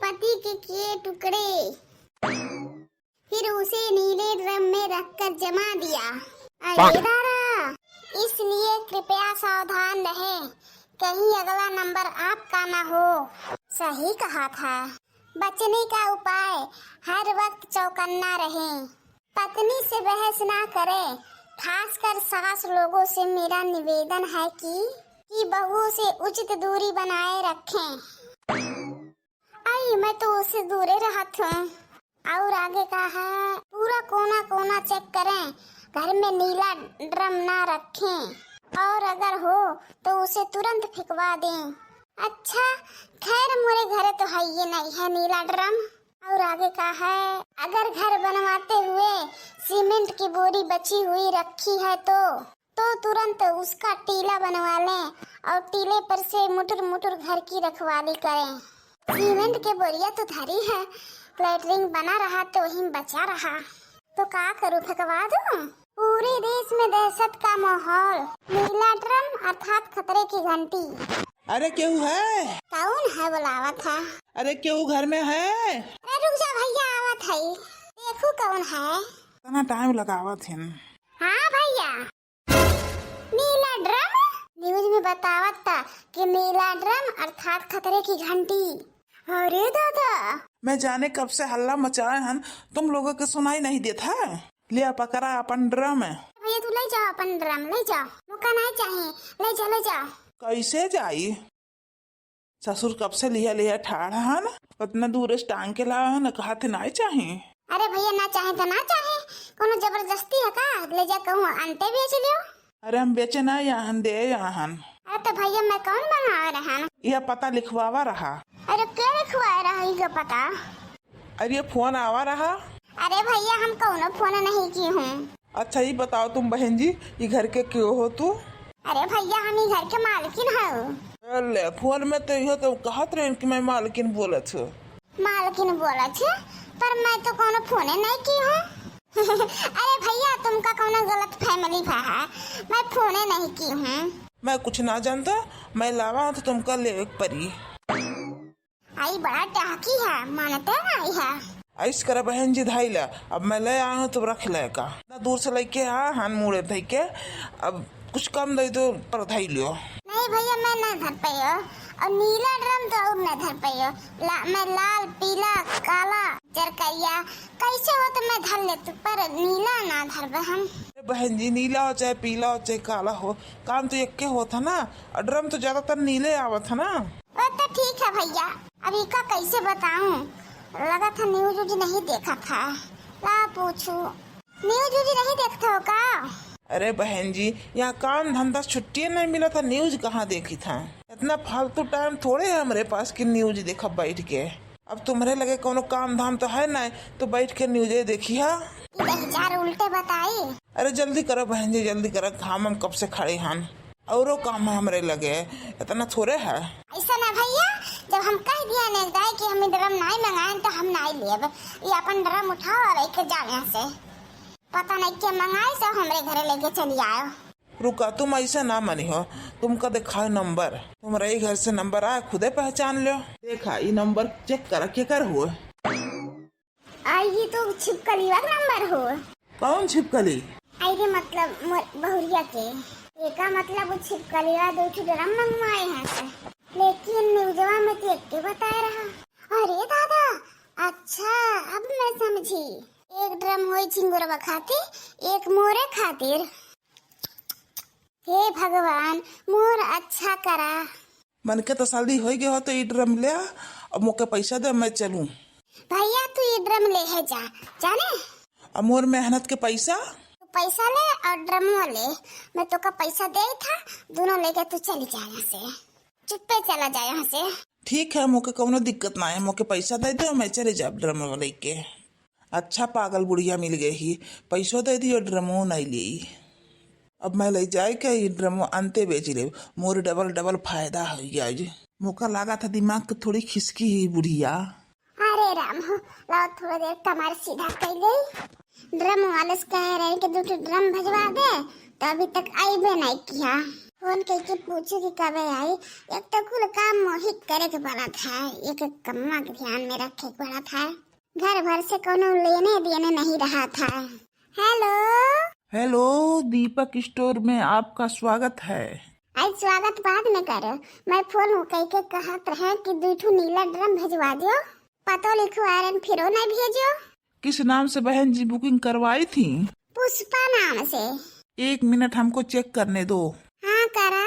पति के किए टुकड़े, फिर उसे नीले ड्रम में रखकर जमा दिया। अरे दादा, इसलिए कृपया सावधान रहें, कहीं अगला नंबर आपका ना हो। सही कहा था। बचने का उपाय, हर वक्त चौकन्ना रहें, पत्नी से बहस ना करें। खासकर सास लोगों से मेरा निवेदन है कि बहू से उचित दूरी बनाए रखें। आई मैं तो उससे दूरे रहा था। और आगे का है, पूरा कोना कोना चेक करें, घर में नीला ड्रम ना रखें, और अगर हो तो उसे तुरंत फेंकवा दें। अच्छा, खैर मेरे घर तो है ये नहीं है नीला ड्रम। और आगे का है, अगर घर बनवाते हुए सीमेंट की बोरी बची हुई रखी है तो तुरंत उसका टीला बनवा लें और टीले पर से मुटर मुटर घर की रखवाली करें। सीमेंट के बोरिया तो धरी है, लेटरिन बना रहा तो वही बचा रहा, तो क्या करूं, फेंकवा दूं? पूरे देश में दहशत का माहौल, नीला ड्रम अर्थात खतरे की घंटी। अरे क्यों है? कौन है बुलावा था? अरे क्यों घर में है? अरे रुक जा भैया, आवत है, देखो कौन है। इतना टाइम लगावत है। हाँ भैया, नीला ड्रम न्यूज में बतावत था कि नीला ड्रम अर्थात खतरे की घंटी। अरे दादा, मैं जाने कब से हल्ला मचाए हन, तुम लोगों के सुनाई नहीं देता। लिया पकड़ा अपन ड्रम। भैया तू ले जाओ अपन ड्रम, ले जाओ, मुका नहीं चाहिए, ले जाओ। कैसे जाई? ससुर कब से लिया ठाड़ा हन, उतना दूर से टांग के लाया हन, कहा थे नहीं चाहिए। अरे भैया ना चाहे तो ना चाहे, कोनो जबरदस्ती है का? ले जा कहूँ अंते बेच लियो। अरे हम बेचे ना यहाँ दे यहाँ। अरे तो भैया मैं कौन बनवा रहा ना? यह पता लिखवावा रहा। अरे क्या लिखवा रहा है पता? अरे फोन आवा रहा। अरे भैया हम कौन फोन नहीं की हूँ। अच्छा ये बताओ तुम बहन जी, ये घर के क्यों हो तू? अरे भैया हम ही घर के मालकिन हूँ। अरे फोन में तो यह तो कहत रहे कि मैं मालकिन बोलत हूँ। मालकिन बोला छे, पर मैं तो कोनो फोने नहीं की हूँ। अरे भैया तुमका कोनो गलत फैमिली है, मैं फोने नहीं की हूँ। मैं कुछ ना जानता, मैं लावा तो तुमका ले परी। आई बड़ा टाकी है, मानते नहीं है। ऐस करा बहन जी धाई ला, अब मैं ले आया हूँ तो रख ले का। ना दूर से लेके आ हान मुड़े धाई के, अब कुछ कम दे दो पर धाई लियो। नहीं भैया मैं न धर पायो, और नीला ड्रम तो और न धर पायो। मैं लाल पीला काला जरकरिया कैसे हो तो मैं धर लेती, पर नीला ना धर हम। बहन जी नीला हो चाहे पीला हो चाहे काला हो, काम तो एक के होता ना, और ड्रम तो ज्यादातर नीले आवत है ना। वो तो ठीक है भैया, अभी का कैसे बताऊं, लगा था न्यूज उज नहीं देखा था। ला पूछू, न्यूज उज नहीं देखता हो का? अरे बहन जी, यहाँ काम धंधा छुट्टी नहीं मिला था, न्यूज कहाँ देखी था? इतना फालतू टाइम थोड़े है हमारे पास कि न्यूज देखा बैठ के। अब तुम्हारे लगे कोनो काम धाम तो है ना, तो बैठ के न्यूज़ देखी है। चार उल्टे बताई। अरे जल्दी करो बहन जी, जल्दी करो, हम कब से खड़े हन, औरो काम है हमारे लगे, इतना थोड़े है। ऐसा ना भैया, जब हम कह दिया ने कि हम ड्रम नहीं मंगाए तो हम नहीं लेब। ये अपन ड्रम उठाओ और लेके जाओ यहाँ से, पता नहीं क्या मंगाए सो हमरे घरे लेके चली आओ। रुका, तुम ऐसा ना मनी हो, तुमका दिखाओ नंबर, तुम्हारे घर से नंबर आया खुदे पहचान लो। देखा ये नंबर चेक कर के कर हुआ। आई तो छिपकली वाला नंबर हो। कौन छिपकली? आई मतलब बहुरिया के, एका मतलब वो छिपकली वाला दो ड्रम मंगवाए हैं से, लेकिन न्यूज़वा में तो एक बता रहा। अरे दादा, अच्छा अब मैं समझी, एक ड्रम होई चिंगुरवा खातिर, एक मोरे खातिर। हे भगवान, मोर अच्छा करा। मन के तो शादी हो गए हो तो ये ड्रम ले, अब मोके पैसा दे, मैं चलूं। भैया तू ये ड्रम ले है जा, जाने? अब मोर मेहनत के पैसा? तू पैसा ले और ड्रम ले, मैं तो का पैसा दे था, दोनों लेके तू चली जा यहाँ से, चुप्पे चला जा यहाँ से। ठीक है, मोके कोनो दिक्कत ना है, मोके पैसा दे दो, मैं चले जाब ड्रम लेके। अच्छा पागल बुढ़िया मिल गई ही, पैसो दे दी और ड्रमो नहीं ली। अब मैं ले जाए के ये ड्रमो अंते बेच ले, मोर डबल डबल फायदा हो गया। मौका लगा था, दिमाग को थोड़ी खिसकी ही बुढ़िया। अरे राम हो, लाओ थोड़ा देर कमर सीधा कर ले। ड्रम वाले से कह रहे कि दूसरे ड्रम भजवा दे, तो अभी तक आई भी नहीं किया। फोन करके पूछो कि कब आई। एक तो कुल काम मोहित करे के पड़ा था, एक कम्मा के ध्यान में रखे के पड़ा था। घर भर से कोनो लेने देने नहीं रहा था। हेलो हेलो, दीपक स्टोर में आपका स्वागत है। आज स्वागत बाद में करो। मैं फोन करके कहत रहे कि 2 नीला ड्रम भेजवा दो। पतो लिखो आयरन फिरो नहीं भेजो। किस नाम से बहन जी बुकिंग करवाई थी? पुष्पा नाम से। 1 मिनट हमको चेक करने दो। हाँ करा।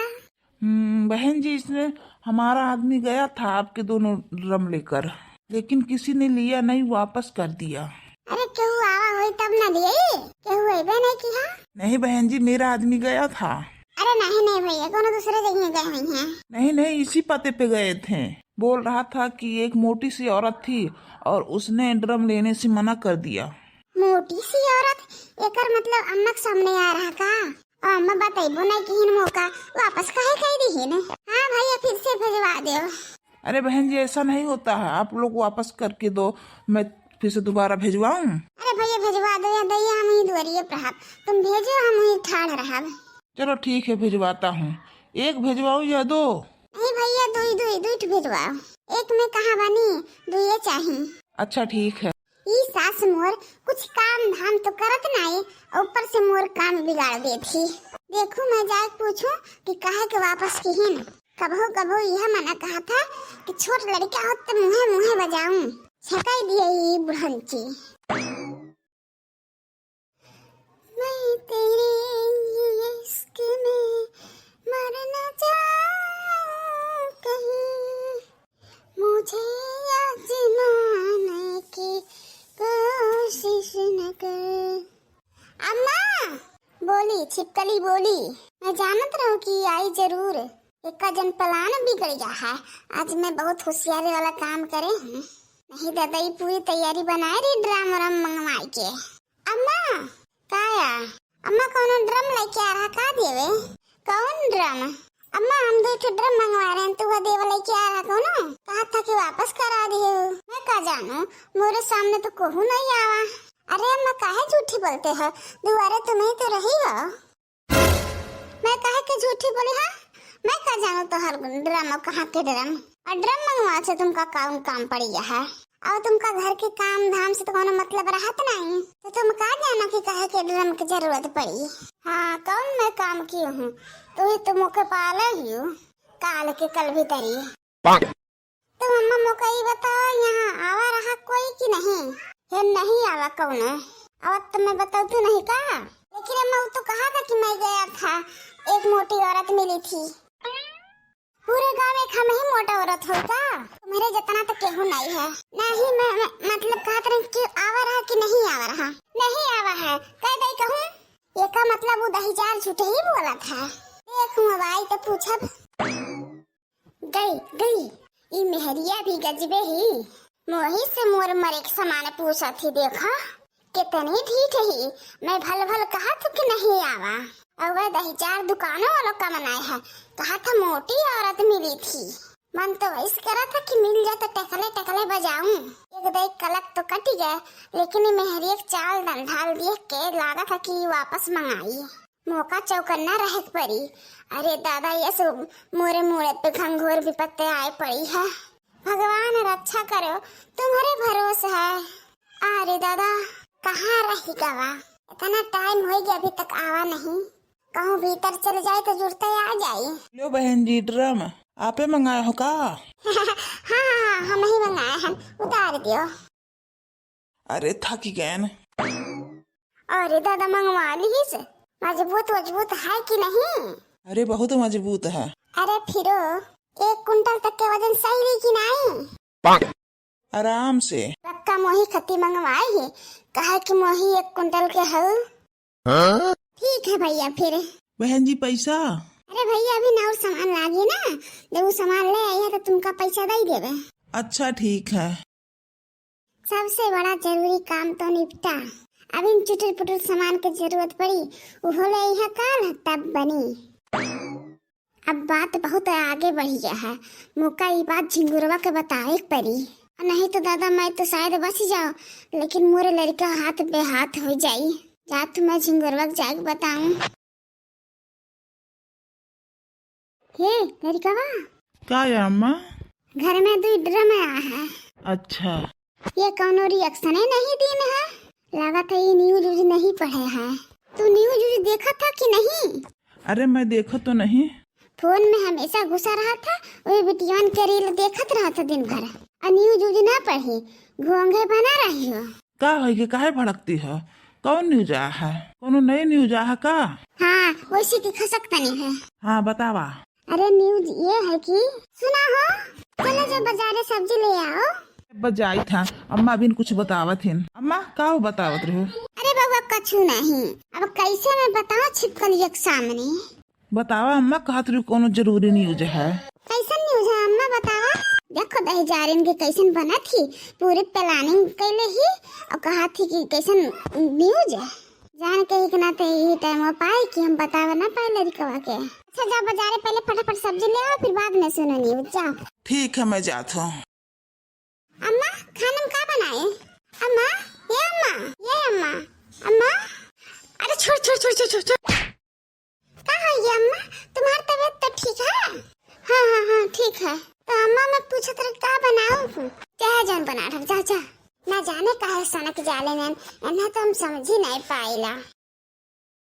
बहन जी, इसमें हमारा आदमी गया था आपके दोनों ड्रम लेकर, लेकिन किसी ने लिया नहीं, वापस कर दिया। अरे क्यों आवा हुई तब न लिए? क्यों अबे नहीं किया? नहीं बहन जी, मेरा आदमी गया था। अरे नहीं भैया, कोनो दूसरे जगह गए हुई हैं। नहीं, इसी पते पे गए थे। बोल रहा था कि एक मोटी सी औरत थी और उसने ड्रम लेने से मना कर दिया। मोटी सी औरत? एकर मतलब अम्मा के सामने आ रहा का? और अम्मा बताइबो नहीं कि मौका वापस काहे कह दी है? हाँ भैया, फिर से भेजवा दो। अरे बहन जी, ऐसा नहीं होता है, आप लोग वापस करके दो, मैं फिर से दोबारा भेजवाऊं? अरे भैया भेजवा दो या दैया, हम ही दुआरिये पर रहब, तुम भेजो हम ही ठाड़ रहब। चलो ठीक है, भेजवाता हूँ। 1 भेजवाऊं या 2? नहीं भैया, दुई भेजवाओ। एक में कहाँ बनी, दुइये चाहिए। अच्छा ठीक है। ई सास मोर कुछ काम धाम तो करत नहीं, ऊपर से मोर काम बिगाड़ दे थी। देखो मैं जाके पूछूं कि काहे के वापस किहिन। कभो यह मना कहा था कि छोट लड़का हो तो मुहे बजाऊं। छकाई दिए ये बुढ़ंची। मैं तेरे इश्क में मर न जाऊं कहीं, मुझे आजमाने की कोशिश न कर। अम्मा बोली, छिपकली बोली, मैं जानत रहूं कि आई जरूर। एक जन प्लान बिगड़ जा है। आज मैं बहुत होशियारी वाला काम करे हूँ। नहीं दादा, ये पूरी तैयारी बनाए रही ड्रम वरम मंगवाई के। अम्मा काया? अम्मा कौन ड्रम लेके आ रहा का देवे? कौन ड्रम? अम्मा हम 2 ड्रम मंगवा रहे हैं, तू वो देवा लेके आ रहा कौन? कहा था कि वापस करा दिए। मैं का जानू, मोरे सामने तो कहू नहीं आवा। अरे अम्मा काहे झूठी बोलते हो? दुआरे तुम्हें तो रही हो। मैं काहे के झूठी बोली है? मैं का जानू तो हर ड्रम कहाँ के ड्रम? और ड्रम मंगवा से तुमका काम पड़ी है। और तुमका घर के काम धाम से तो कोनो मतलब रहत नहीं, तो तुम का जानो कि काहे के ड्रम की जरूरत पड़ी? हाँ, कौन मैं काम की हूँ? तू ही तो मुके पाले ही हो, काल के कल भी तरी। तो अम्मा मुका ही बताओ, यहाँ आवा रहा कोई कि नहीं? ये नहीं आवा कौन? अब तो मैं बताऊ तू नहीं का? लेकिन अम्मा वो तो कहा था कि मैं गया था, एक मोटी औरत मिली थी। पूरे गांव में हम ही मोटा औरत होगा, मेरे जितना तो केहू नहीं है। नहीं मैं मतलब कहत रही कि आवा रहा कि नहीं आवा रहा? नहीं आवा है, कह दई कहूँ? ये का मतलब वो दहीजार झूठे ही बोला था। देखूं अब आई तो पूछब। गई ये मेहरिया भी गजबे ही मोही से मोर मरे के समान पूछा थी। देखा कितनी ढीठ ही। मैं भल कहा था कि नहीं आवा, और वह दहीचार दुकानों वालों का मनाया है। कहा था मोटी औरत मिली थी। मन तो वैसे करा था कि मिल जाए तो टकले बजाऊं। एक दई कलक तो कट गए, लेकिन मेहरी एक चाल ढाल देख के लगा था कि वापस मंगाई। मौका चौकन्ना रह पड़ी। अरे दादा, ये सब मोरे मुड़े पे घंघोर विपत्ति आए पड़ी है। भगवान रक्षा करो, तुम्हारे भरोसे है। अरे दादा, कहाँ रही गवा? इतना टाइम हो गया अभी तक आवा नहीं। कहूँ भीतर चले जाए तो जुड़ते आ जाए। लो बहन जी, ड्रम आपे मंगाए हो का? हाँ, हम ही मंगाए हैं, उतार दियो। अरे थकी गए न। अरे दादा, मंगवा लीजिए। मजबूत है कि नहीं? अरे बहुत मजबूत है। अरे फिरो 1 कुंटल तक के वजन सही है कि नहीं? आराम से। पक्का मोही खत्ती मंगवाई है, कहा कि मोही 1 कुंटल के हो। ठीक है भैया। फिर बहन जी पैसा? अरे भैया अभी ना और सामान लागी ना, जब वो सामान ले आई है तो तुमका पैसा दे देवे। अच्छा ठीक है। सबसे बड़ा जरूरी काम तो निपटा। अभी चुटुल पुटुल सामान की जरूरत पड़ी, वो ले आई है काल तब बनी। अब बात बहुत आगे बढ़ी गया है। मुका ये बात झिंगुरवा के बताए पड़ी, नहीं तो दादा मैं तो शायद बच जाओ, लेकिन मोरे लड़का हाथ पे हाथ हो जाई। जा तो मैं झिंगुरवा जाके बताऊं। हे लड़कवा, क्या है अम्मा? घर में 2 ड्रम आया है। अच्छा, ये कौनो रिएक्शन नहीं दिन है। लगा था ये न्यूज व्यूज नहीं पढ़े हैं। तू न्यूज व्यूज देखा था कि नहीं? अरे मैं देखा तो नहीं। फोन में हमेशा घुसा रहा था, वही बिटियान के रील देखत रहा था दिन भर। और न्यूज व्यूज ना पढ़ी, घोंघे बना रही हो। का है कि काहे भड़कती है? कौन न्यूज आया है? कोनो नई न्यूज आया है का? हाँ, वैसे की खसक तनी है। हाँ बतावा। अरे न्यूज ये है कि सुना हो, चलो जो बाजारे सब्जी ले आओ। बजाई था अम्मा बिन कुछ बतावत हिन। अम्मा का बतावत रहो? अरे बाबा कछु नहीं, अब कैसे मैं बताऊं छिपकली के सामने। बतावा अम्मा, कहत रही कोनो जरूरी न्यूज है। कैसन न्यूज है अम्मा बतावा? देखो दहेजारिन के कैसन बना थी, पूरी प्लानिंग कैले ही और कहा थी कि कैसन न्यूज है। जान के ही ना यही टाइम हो पाए कि हम बतावा ना पाए लड़कवा के। अच्छा जाओ बाजारे पहले फटाफट सब्जी ले आओ, फिर बाद में सुनो न्यूज। जाओ। ठीक है मैं जाता हूँ। अम्मा खाने में क्या बनाए? अम्मा, ये अम्मा, ये अम्मा, अम्मा। अरे छोड़ छोड़ छोड़ छोड़ छोड़। क्या है ये अम्मा? तुम्हारी तबीयत तो ठीक है? हाँ हाँ हाँ ठीक है। तो अम्मा मैं पूछा था क्या बनाऊँ? चाहे जौन बना रहा, जा जा। ना जाने काहे सनक जाले में, इन्हें तो हम समझ ही नहीं पाइला।